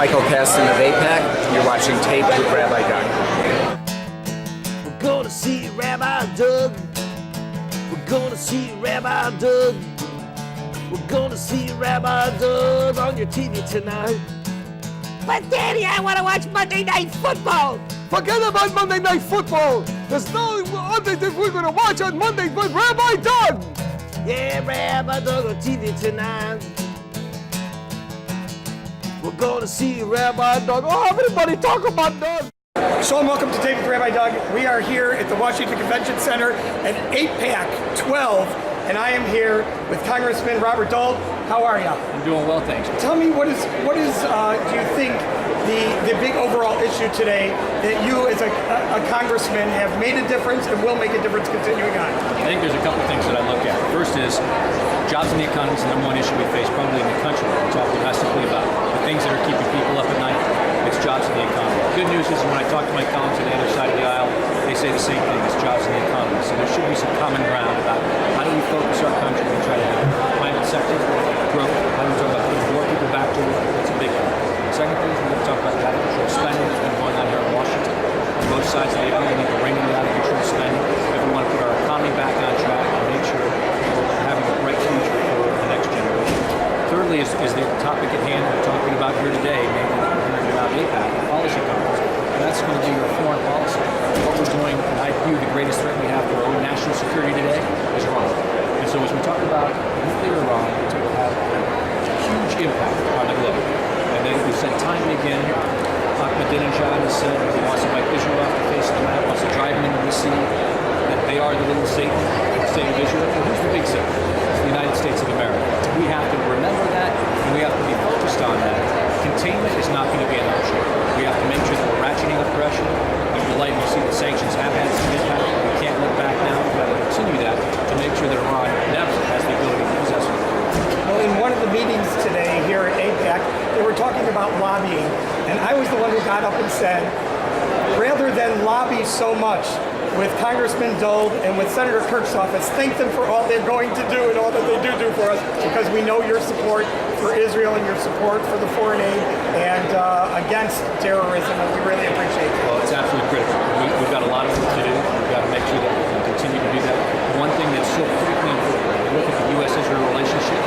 Kassen of AIPAC. You're watching TAPED with Rabbi Doug. We're gonna see Rabbi Doug. We're gonna see Rabbi Doug. We're gonna see Rabbi Doug on your TV tonight. But Daddy, I want to watch Monday Night Football. Forget about Monday Night Football. There's no other thing we're gonna watch on Monday but Rabbi Doug. Yeah, Rabbi Doug on TV tonight. We're gonna see Rabbi Doug. Oh, everybody talk about Doug. Shalom, welcome to TAPED with Rabbi Doug. We are here at the Washington Convention Center at AIPAC 12, and I am here with Congressman Robert Dold. How are you? I'm doing well, thanks. Tell me, what is do you think the big overall issue today that you as a congressman have made a difference and will make a difference continuing on? I think there's a couple things that I look at. First is jobs in the economy is the number one issue we face probably in the country. We talk domestically about the things that are keeping people up at night. It's jobs in the economy. The good news is when I talk to my colleagues on the other side of the aisle, they say the same thing, it's jobs in the economy. So there should be some common ground about how do we focus our country and try to have private sector growth. How do we talk about putting more people back to work? That's a big one. The second thing is we're going to talk about the out-of-control spending that's been going on here in Washington. On both sides of the aisle, we need to rein in the out-of-control spending. We want to put our economy back on track and make sure we're having a bright future for the next generation. Thirdly is the topic at hand we're talking about here today, mainly about AIPAC, policy conference. And that's going to be our foreign policy. What we're doing, and I view the greatest threat we have to our own national security today is Iran. And so as we talk about nuclear Iran, it's going to have a huge impact on the globe. And then we've said time and again, Ahmadinejad has said he wants to wipe Israel off the face of the map, wants to drive them into the sea, that they are the little Satan, the state of Israel. Well, who's the big Satan? It's the United States of America. We have to remember that, and we have to be focused on that. Containment is not going to be an option. We have to make sure that we're ratcheting up pressure. I'm delighted to see the sanctions have had some impact. We can't look back now. We've got to continue that to make sure that Iran never has the ability to possess it. Well, in one of the meetings today here at AIPAC, they were talking about lobbying, and I was the one who got up and said, rather than lobby so much with Congressman Dold and with Senator Kirk's office, thank them for all they're going to do and all that they do for us, because we know your support for Israel and your support for the foreign aid and against terrorism, and we really appreciate it. Well, it's absolutely critical. We've got a lot of work to do. We've got to make sure that we can continue to do that. One thing that's so critically important, when you look at the U.S.-Israel relationship,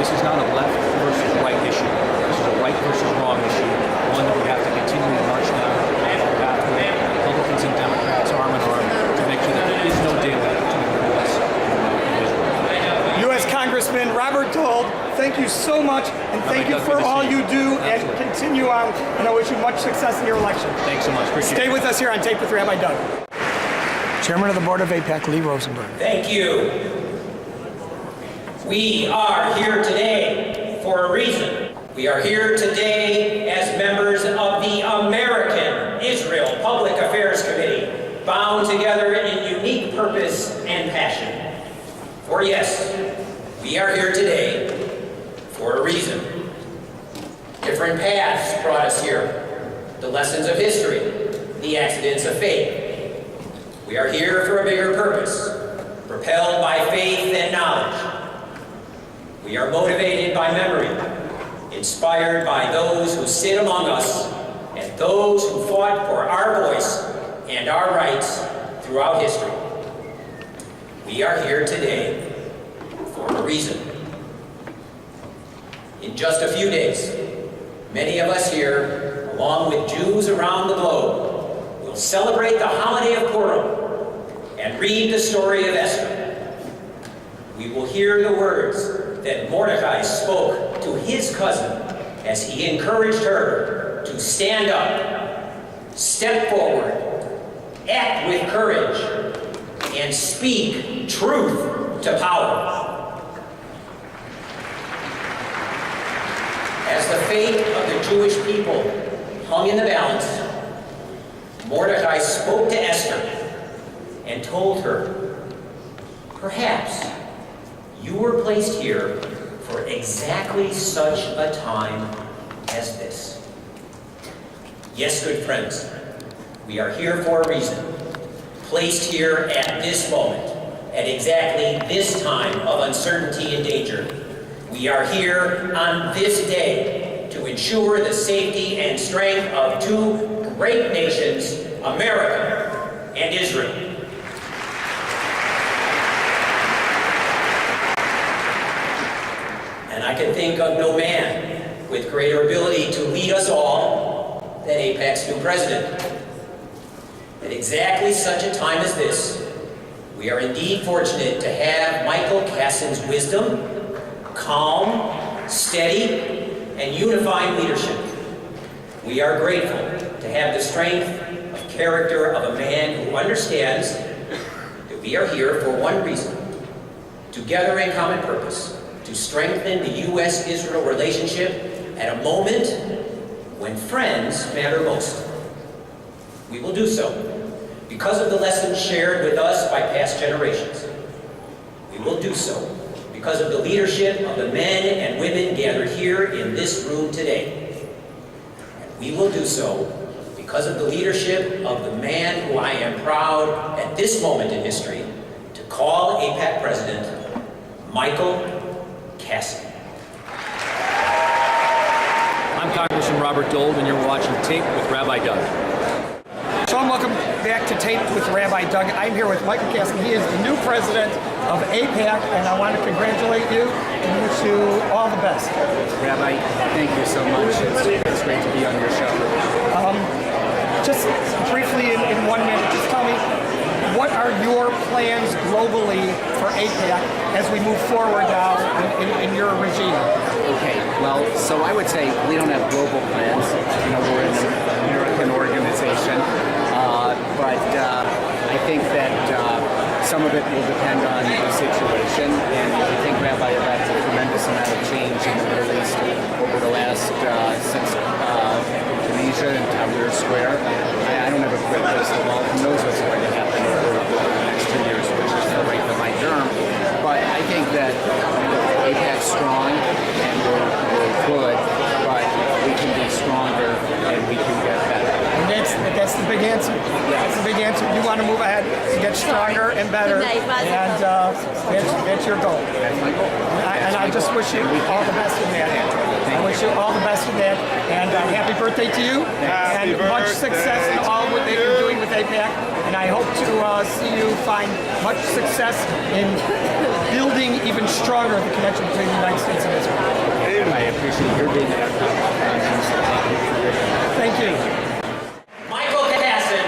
this is not a left versus right issue. This is a right versus wrong issue, one that we have to continue to march down and path with Republicans and Democrats arm in arm to make sure that there is no daylight between the U.S. and Israel. U.S. Congressman Robert Dold, thank you so much, and thank you for all you do, and continue on, and I wish you much success in your election. Thanks so much. Appreciate it. Stay with us here on Tape with Rabbi Doug. Chairman of the Board of AIPAC, Lee Rosenberg. Thank you. We are here today for a reason. We are here today as members of the American Israel Public Affairs Committee, bound together in unique purpose and passion. For yes, we are here today for a reason. Different paths brought us here. The lessons of history, the accidents of fate. We are here for a bigger purpose, propelled by faith and knowledge. We are motivated by memory, inspired by those who sit among us and those who fought for our voice and our rights throughout history. We are here today for a reason. In just a few days, many of us here, along with Jews around the globe, will celebrate the holiday of Purim and read the story of Esther. We will hear the words that Mordecai spoke to his cousin as he encouraged her to stand up, step forward, act with courage, and speak truth to power. As the fate of the Jewish people hung in the balance, Mordecai spoke to Esther and told her, perhaps you were placed here for exactly such a time as this. Yes, good friends, we are here for a reason, placed here at this moment, at exactly this time of uncertainty and danger. We are here on this day to ensure the safety and strength of two great nations, America and Israel. And I can think of no man with greater ability to lead us all than AIPAC's new president. At exactly such a time as this, we are indeed fortunate to have Michael Kassen's wisdom, calm, steady, and unifying leadership. We are grateful to have the strength of character of a man who understands that we are here for one reason: together in common purpose, to strengthen the U.S.-Israel relationship at a moment when friends matter most. We will do so because of the lessons shared with us by past generations. We will do so because of the leadership of the men and women gathered here in this room today. And we will do so because of the leadership of the man who I am proud at this moment in history to call AIPAC President Michael Kassen. I'm Congressman Robert Dold, and you're watching Tape with Rabbi Doug. Sean, welcome back to Tape with Rabbi Doug. I'm here with Michael Kassen. He is the new president of AIPAC, and I want to congratulate you and wish you all the best. Rabbi, thank you so much. It's great to be on your show. Just briefly in 1 minute, just tell me, what are your plans globally for AIPAC as we move forward now in your regime? Okay, well, so I would say we don't have global plans. You know, we're an American organization, but I think that some of it will depend on the situation. And I think, Rabbi, that's a tremendous amount of change in the Middle East over the last since Tunisia and Tahrir Square. I don't have a great crystal ball. Who knows what's going to happen over the next 2 years, which is the length of my term. But I think that AIPAC's strong and we're good, but we can be stronger and we can get better. And that's the big answer. That's the big answer. You want to move ahead and get stronger and better, and that's your goal. That's my goal. And I just wish you all the best in that. I wish you all the best in that, and happy birthday to you, and much success in all what that you're doing with AIPAC, and I hope to see you find much success in building even stronger the connection between the United States and Israel. I appreciate your being at our conference. Thank you. Michael Kassen.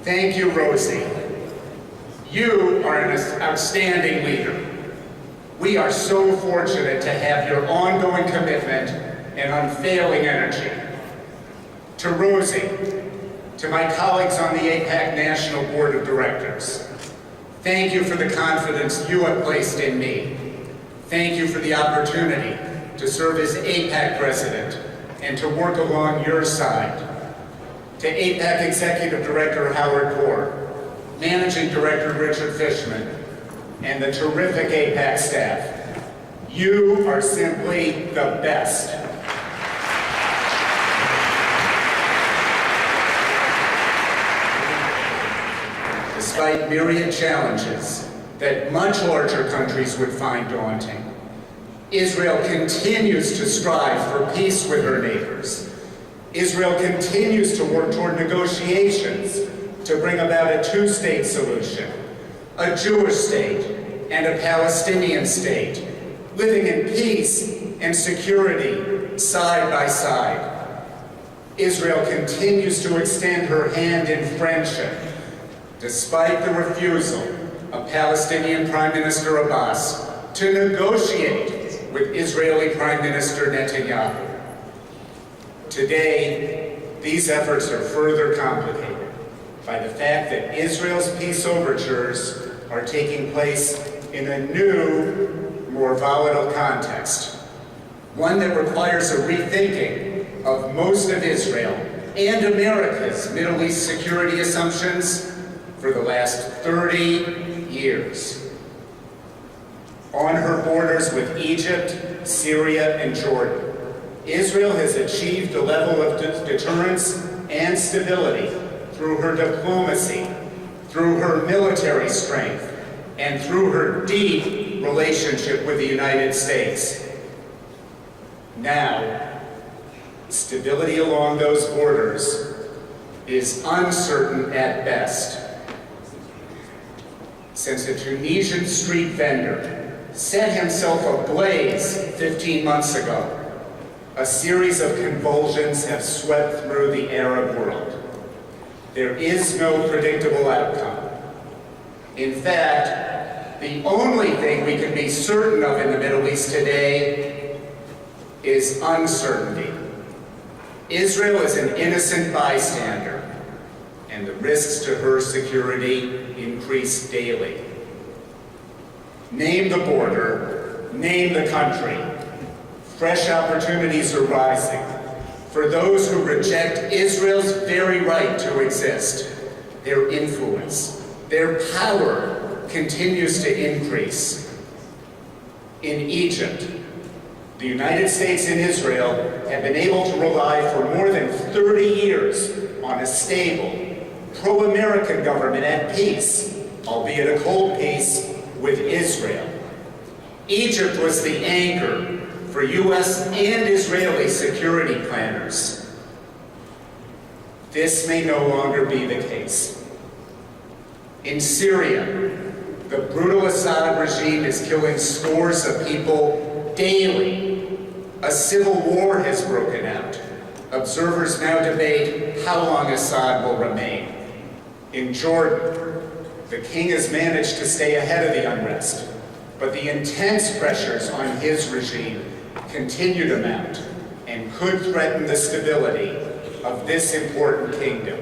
Thank you, Rosie. You are an outstanding leader. We are so fortunate to have your ongoing commitment and unfailing energy. To Rosie, to my colleagues on the AIPAC National Board of Directors, thank you for the confidence you have placed in me. Thank you for the opportunity to serve as AIPAC President and to work along your side. To AIPAC Executive Director Howard Poore, Managing Director Richard Fishman, and the terrific AIPAC staff, you are simply the best. Despite myriad challenges that much larger countries would find daunting, Israel continues to strive for peace with her neighbors. Israel continues to work toward negotiations to bring about a two-state solution, a Jewish state and a Palestinian state, living in peace and security side by side. Israel continues to extend her hand in friendship, despite the refusal of Palestinian Prime Minister Abbas to negotiate with Israeli Prime Minister Netanyahu. Today, these efforts are further complicated by the fact that Israel's peace overtures are taking place in a new, more volatile context. one that requires a rethinking of most of Israel and America's Middle East security assumptions for the last 30 years. On her borders with Egypt, Syria, and Jordan, Israel has achieved a level of deterrence and stability through her diplomacy, through her military strength, and through her deep relationship with the United States. Now, stability along those borders is uncertain at best. Since a Tunisian street vendor set himself ablaze 15 months ago, a series of convulsions have swept through the Arab world. There is no predictable outcome. In fact, the only thing we can be certain of in the Middle East today is uncertainty. Israel is an innocent bystander, and the risks to her security increase daily. Name the border, name the country. Fresh opportunities are rising for those who reject Israel's very right to exist. Their influence, their power continues to increase. In Egypt, the United States and Israel have been able to rely for more than 30 years on a stable, pro-American government at peace, albeit a cold peace, with Israel. Egypt was the anchor for U.S. and Israeli security planners. This may no longer be the case. In Syria, the brutal Assad regime is killing scores of people daily. A civil war has broken out. Observers now debate how long Assad will remain. In Jordan, the king has managed to stay ahead of the unrest, but the intense pressures on his regime continue to mount and could threaten the stability of this important kingdom.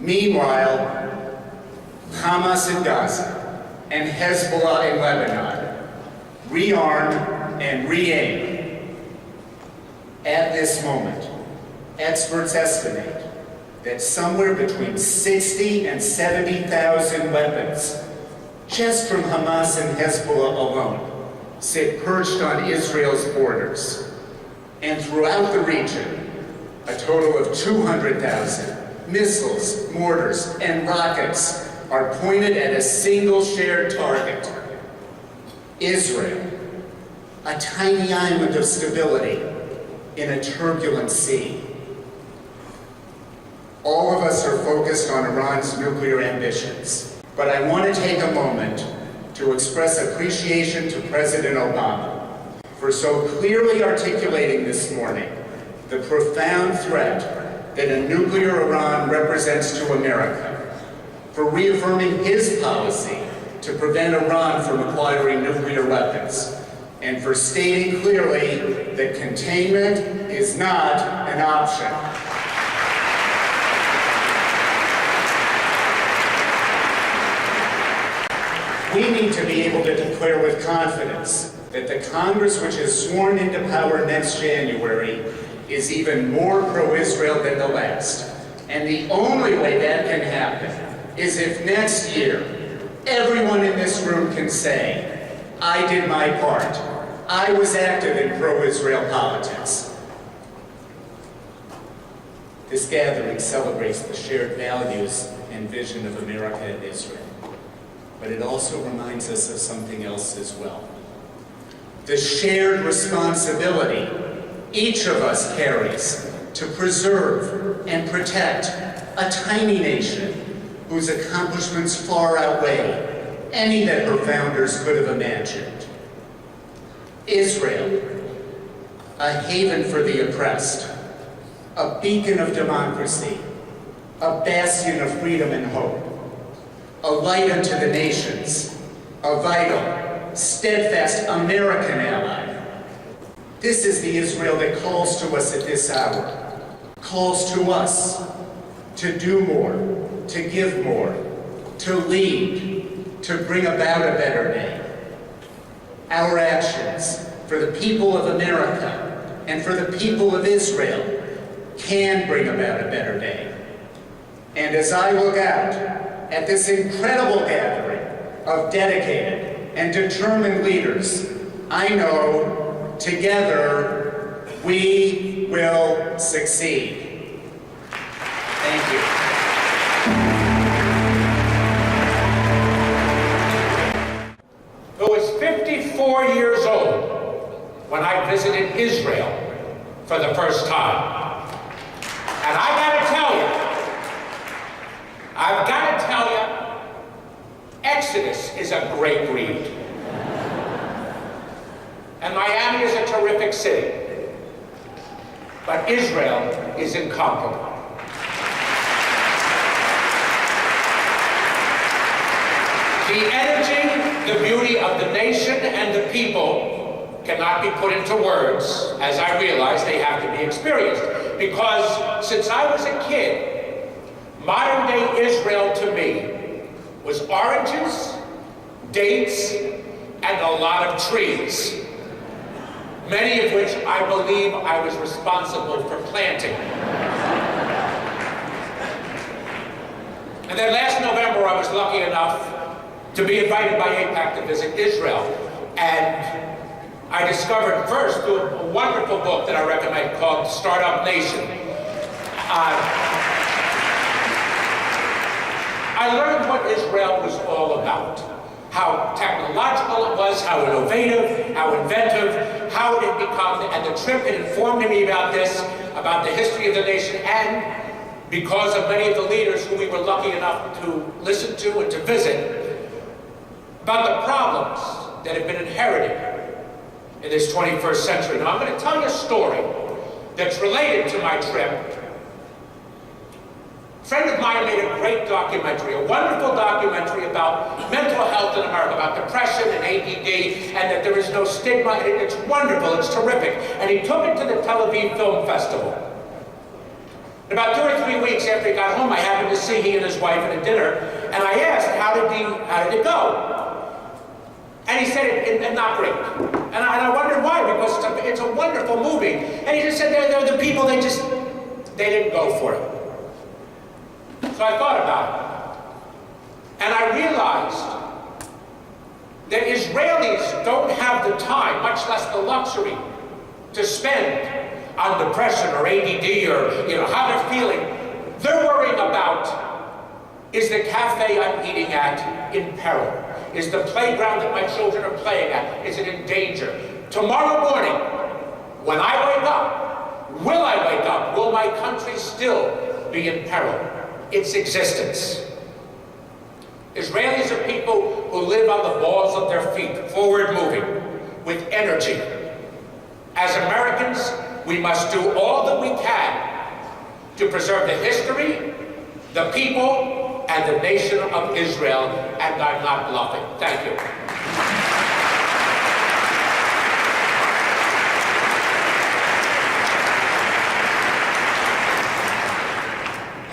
Meanwhile, Hamas in Gaza and Hezbollah in Lebanon rearm and re-aim. At this moment, experts estimate that somewhere between 60 and 70,000 weapons, just from Hamas and Hezbollah alone, sit perched on Israel's borders. And throughout the region, a total of 200,000 missiles, mortars, and rockets are pointed at a single shared target: Israel, a tiny island of stability in a turbulent sea. All of us are focused on Iran's nuclear ambitions, but I want to take a moment to express appreciation to President Obama for so clearly articulating this morning the profound threat that a nuclear Iran represents to America, for reaffirming his policy to prevent Iran from acquiring nuclear weapons, and for stating clearly that containment is not an option. We need to be able to declare with confidence that the Congress which is sworn into power next January is even more pro-Israel than the last. And the only way that can happen is if next year everyone in this room can say, I did my part. I was active in pro-Israel politics. This gathering celebrates the shared values and vision of America and Israel. But it also reminds us of something else as well. The shared responsibility each of us carries to preserve and protect a tiny nation whose accomplishments far outweigh any that her founders could have imagined. Israel, a haven for the oppressed, a beacon of democracy, a bastion of freedom and hope, a light unto the nations, a vital, steadfast American ally. This is the Israel that calls to us at this hour, calls to us to do more, to give more, to lead, to bring about a better day. Our actions, for the people of America and for the people of Israel can bring about a better day. And as I look out at this incredible gathering of dedicated and determined leaders, I know together we will succeed. Thank you. Who was 54 years old when I visited Israel for the first time. And I've got to tell you, Exodus is a great read. And Miami is a terrific city. But Israel is incomparable. The energy, the beauty of the nation and the people cannot be put into words, as I realize they have to be experienced. Because since I was a kid, modern day Israel to me was oranges, dates, and a lot of trees, many of which I believe I was responsible for planting. And then last November I was lucky enough to be invited by AIPAC to visit Israel. And I discovered first through a wonderful book that I recommend called Startup Nation. I learned what Israel was all about. How technological it was, how innovative, how inventive, how it had become, and the trip had informed me about this, about the history of the nation, and because of many of the leaders who we were lucky enough to listen to and to visit, about the problems that have been inherited in this 21st century. Now, I'm going to tell you a story that's related to my trip. A friend of mine made a great documentary, a wonderful documentary about mental health in America, about depression and ADD, and that there is no stigma. It's wonderful, it's terrific. And he took it to the Tel Aviv Film Festival. And about 2 or 3 weeks after he got home, I happened to see he and his wife at a dinner, and I asked, how did it go? And he said, it not great. And I wondered why, because it's a wonderful movie. And he just said, they're the people, they didn't go for it. So I thought about it. And I realized that Israelis don't have the time, much less the luxury, to spend on depression or ADD or how they're feeling. They're worrying about, is the cafe I'm eating at in peril? Is the playground that my children are playing at, is it in danger? Tomorrow morning, when I wake up, will I wake up? Will my country still be in peril? Its existence. Israelis are people who live on the balls of their feet, forward moving, with energy. As Americans, we must do all that we can to preserve the history, the people, and the nation of Israel, and I'm not bluffing. Thank you.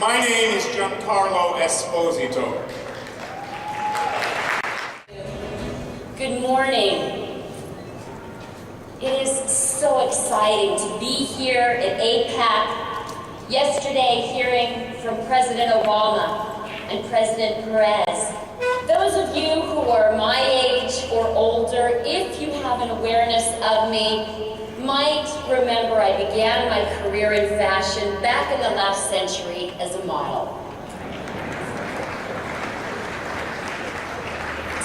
My name is Giancarlo Esposito. Good morning. It is so exciting to be here at AIPAC. Yesterday, hearing from President Obama and President Perez. Those of you who are my age or older, if you have an awareness of me, might remember I began my career in fashion back in the last century as a model.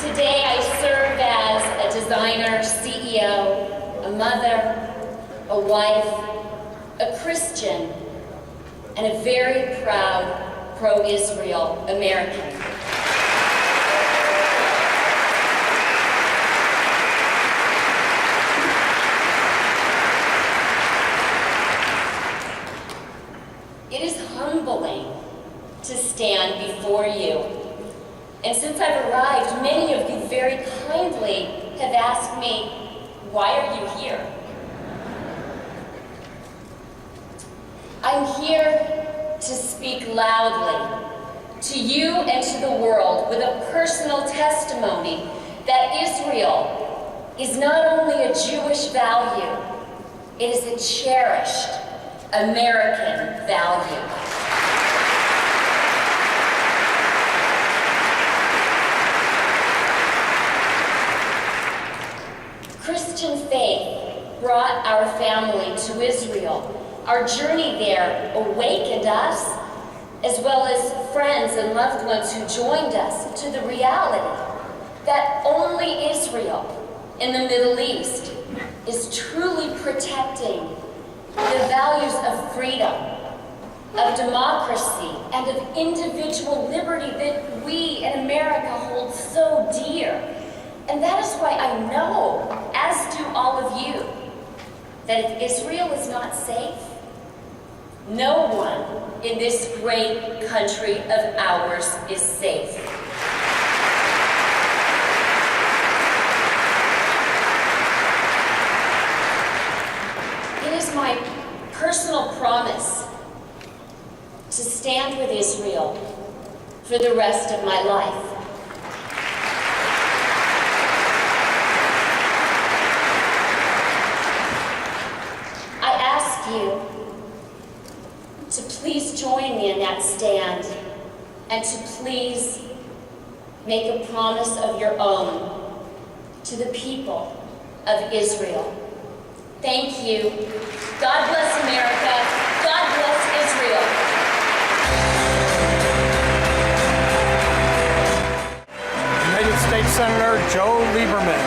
Today I serve as a designer, CEO, a mother, a wife, a Christian, and a very proud pro-Israel American. It is humbling to stand before you. And since I've arrived, many of you very kindly have asked me, why are you here? I'm here to speak loudly to you and to the world with a personal testimony that Israel is not only a Jewish value, it is a cherished American value. Christian faith brought our family to Israel. Our journey there awakened us, as well as friends and loved ones who joined us, to the reality that only Israel in the Middle East is truly protecting the values of freedom, of democracy, and of individual liberty that we in America hold so dear. And that is why I know, as do all of you, that if Israel is not safe, no one in this great country of ours is safe. It is my personal promise to stand with Israel for the rest of my life. I ask you to please join me in that stand and to please make a promise of your own to the people of Israel. Thank you. God bless America. God bless Israel. United States Senator Joe Lieberman.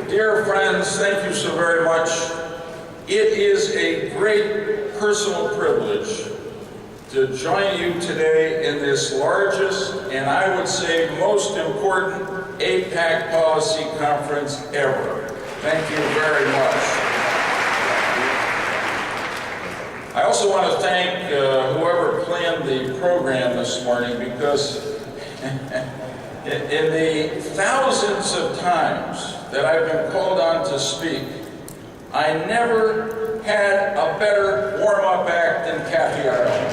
Dear friends, thank you so very much. It is a great personal privilege to join you today in this largest and I would say most important AIPAC policy conference ever. Thank you very much. I also want to thank whoever planned the program this morning, because in the thousands of times that I've been called on to speak, I never had a better warm-up act than Kathy Ireland.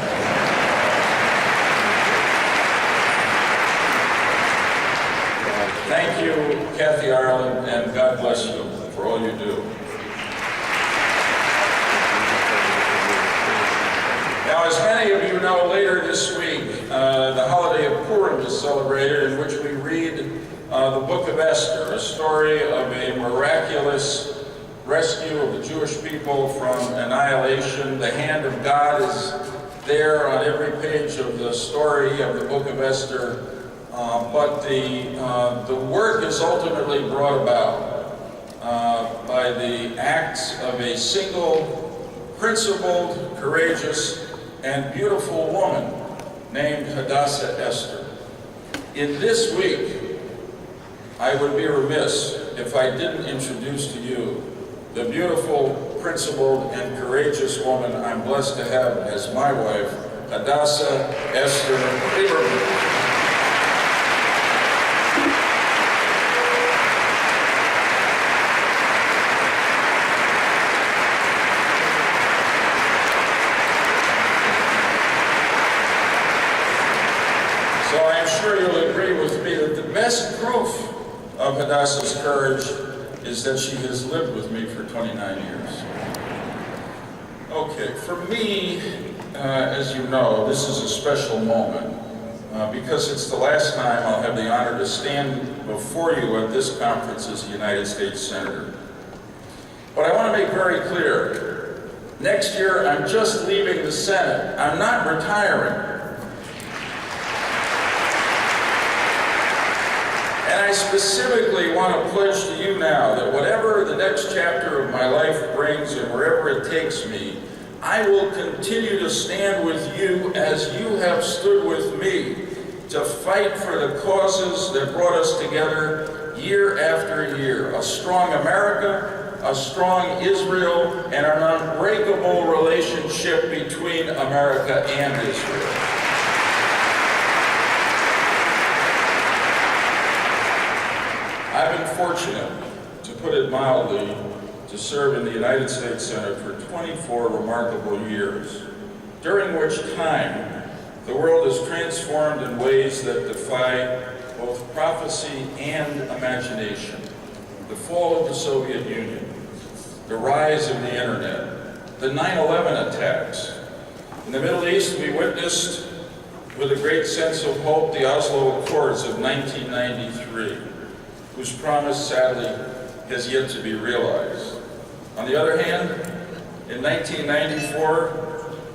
Thank you, Kathy Ireland, and God bless you for all you do. Now, as many of you know, later this week, the holiday of Purim is celebrated, in which we read the book of Esther, a story of a miraculous rescue of the Jewish people from annihilation. The hand of God is there on every page of the story of the book of Esther, but the work is ultimately brought about by the acts of a single, principled, courageous, and beautiful woman named Hadassah Esther. In this week, I would be remiss if I didn't introduce to you the beautiful, principled, and courageous woman I'm blessed to have as my wife, Hadassah Esther Lieberman. You'll agree with me that the best proof of Hadassah's courage is that she has lived with me for 29 years. Okay, for me, as you know, this is a special moment because it's the last time I'll have the honor to stand before you at this conference as a United States Senator. But I want to make very clear, next year I'm just leaving the Senate. I'm not retiring. And I specifically want to pledge to you now that whatever the next chapter of my life brings and wherever it takes me, I will continue to stand with you as you have stood with me to fight for the causes that brought us together year after year. A strong America, a strong Israel, and an unbreakable relationship between America and Israel. I've been fortunate, to put it mildly, to serve in the United States Senate for 24 remarkable years, during which time the world is transformed in ways that defy both prophecy and imagination. The fall of the Soviet Union, the rise of the internet, the 9/11 attacks. In the Middle East, we witnessed with a great sense of hope the Oslo Accords of 1993, whose promise, sadly, has yet to be realized. On the other hand, in 1994,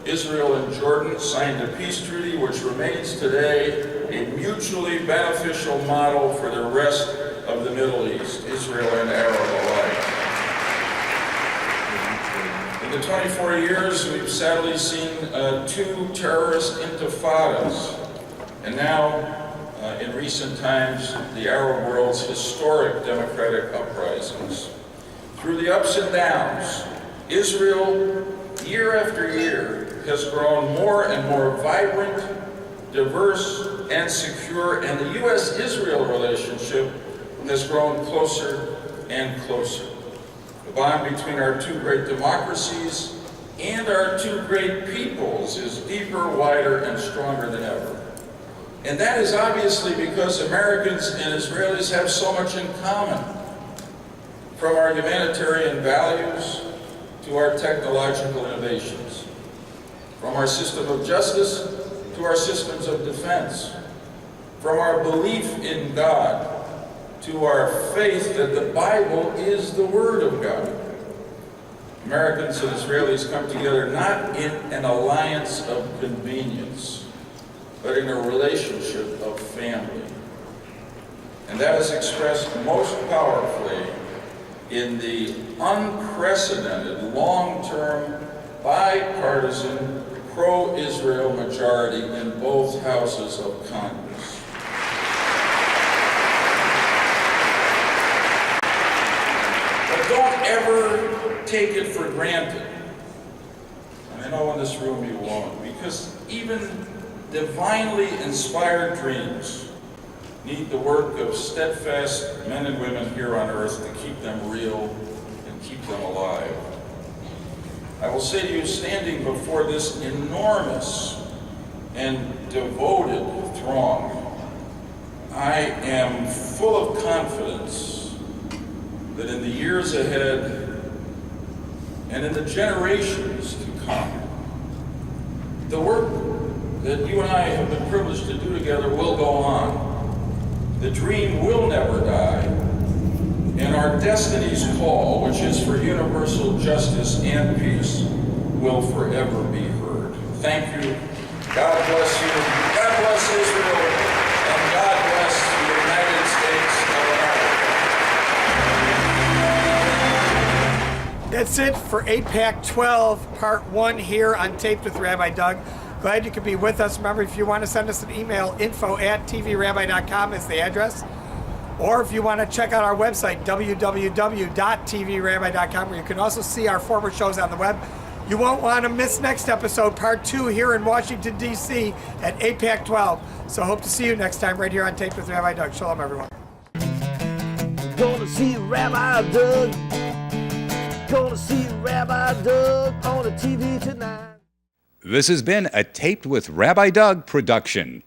Israel and Jordan signed a peace treaty which remains today a mutually beneficial model for the rest of the Middle East, Israel and Arab alike. In the 24 years, we've sadly seen 2 terrorist intifadas, and now, in recent times, the Arab world's historic democratic uprisings. Through the ups and downs, Israel, year after year, has grown more and more vibrant, diverse, and secure, and the U.S.-Israel relationship has grown closer and closer. The bond between our 2 great democracies and our 2 great peoples is deeper, wider, and stronger than ever. And that is obviously because Americans and Israelis have so much in common, from our humanitarian values to our technological innovations, from our system of justice to our systems of defense, from our belief in God to our faith that the Bible is the Word of God. Americans and Israelis come together not in an alliance of convenience, but in a relationship of family. And that is expressed most powerfully in the unprecedented, long-term, bipartisan, pro-Israel majority in both houses of Congress. But don't ever take it for granted. And I know in this room you won't, because even divinely inspired dreams need the work of steadfast men and women here on earth to keep them real and keep them alive. I will say to you, standing before this enormous and devoted throng, I am full of confidence that in the years ahead and in the generations to come, the work that you and I have been privileged to do together will go on. The dream will never die, and our destiny's call, which is for universal justice and peace, will forever be heard. Thank you. God bless you. God bless Israel, and God bless the United States of America. That's it for AIPAC 12, Part 1 here on Taped with Rabbi Doug. Glad you could be with us. Remember, if you want to send us an email, info@tvrabbi.com is the address. Or if you want to check out our website, www.tvrabbi.com, where you can also see our former shows on the web. You won't want to miss next episode, Part 2, here in Washington, D.C. at AIPAC 12. So hope to see you next time right here on Taped with Rabbi Doug. Shalom, everyone. Gonna see Rabbi Doug. Gonna see Rabbi Doug on the TV tonight. This has been a Taped with Rabbi Doug production.